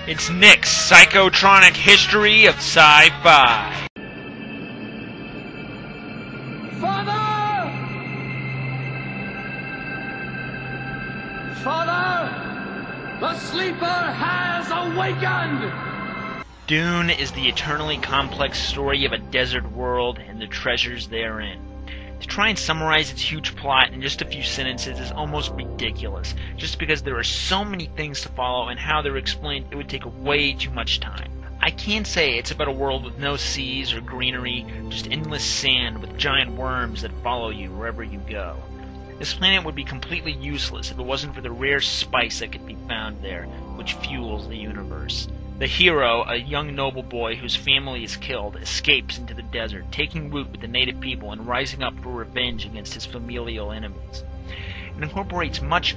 It's Nick's Psychotronic History of Sci-Fi. Father! Father! The sleeper has awakened! Dune is the eternally complex story of a desert world and the treasures therein. To try and summarize its huge plot in just a few sentences is almost ridiculous, just because there are so many things to follow, and how they're explained it would take way too much time. I can't say it's about a world with no seas or greenery, just endless sand with giant worms that follow you wherever you go. This planet would be completely useless if it wasn't for the rare spice that could be found there, which fuels the universe. The hero, a young noble boy whose family is killed, escapes into the desert, taking root with the native people and rising up for revenge against his familial enemies. It incorporates much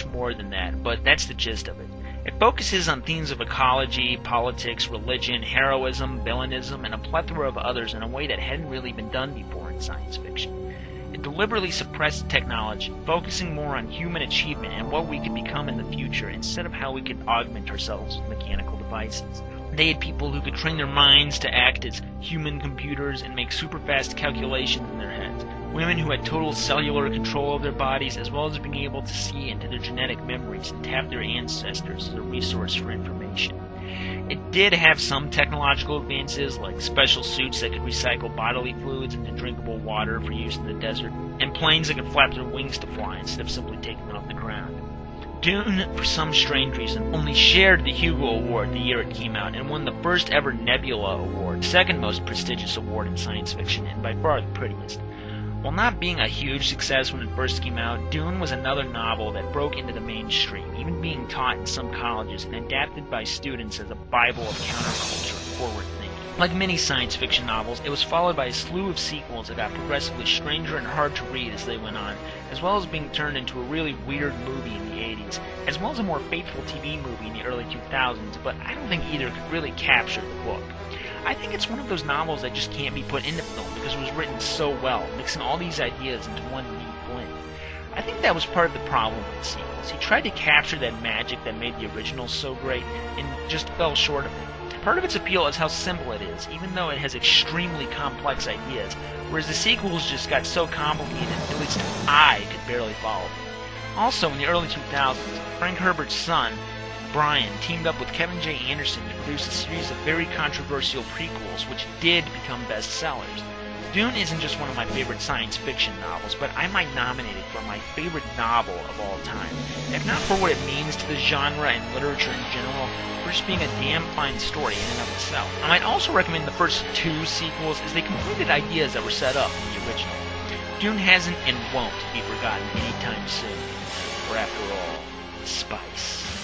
more than that, but that's the gist of it. It focuses on themes of ecology, politics, religion, heroism, villainism, and a plethora of others in a way that hadn't really been done before in science fiction. It deliberately suppressed technology, focusing more on human achievement and what we could become in the future instead of how we could augment ourselves with mechanical devices. They had people who could train their minds to act as human computers and make super fast calculations in their heads. Women who had total cellular control of their bodies, as well as being able to see into their genetic memories and tap their ancestors as a resource for information. It did have some technological advances, like special suits that could recycle bodily fluids into drinkable water for use in the desert, and planes that could flap their wings to fly instead of simply taking them off the ground. Dune, for some strange reason, only shared the Hugo Award the year it came out, and won the first ever Nebula Award, the second most prestigious award in science fiction, and by far the prettiest. While not being a huge success when it first came out, Dune was another novel that broke into the mainstream, even being taught in some colleges and adapted by students as a Bible of counterculture and forward thinking. Like many science fiction novels, it was followed by a slew of sequels that got progressively stranger and hard to read as they went on, as well as being turned into a really weird movie in the 80s, as well as a more faithful TV movie in the early 2000s, but I don't think either could really capture the book. I think it's one of those novels that just can't be put into film because it was written so well, mixing all these ideas into one neat blend. I think that was part of the problem with the sequels. He tried to capture that magic that made the original so great and just fell short of it. Part of its appeal is how simple it is, even though it has extremely complex ideas, whereas the sequels just got so complicated, at least I could barely follow them. Also, in the early 2000s, Frank Herbert's son, Brian, teamed up with Kevin J. Anderson to produce a series of very controversial prequels which did become bestsellers. Dune isn't just one of my favorite science fiction novels, but I might nominate it for my favorite novel of all time. If not for what it means to the genre and literature in general, for just being a damn fine story in and of itself. I might also recommend the first two sequels as they completed ideas that were set up in the original. Dune hasn't and won't be forgotten anytime soon, for after all, spice.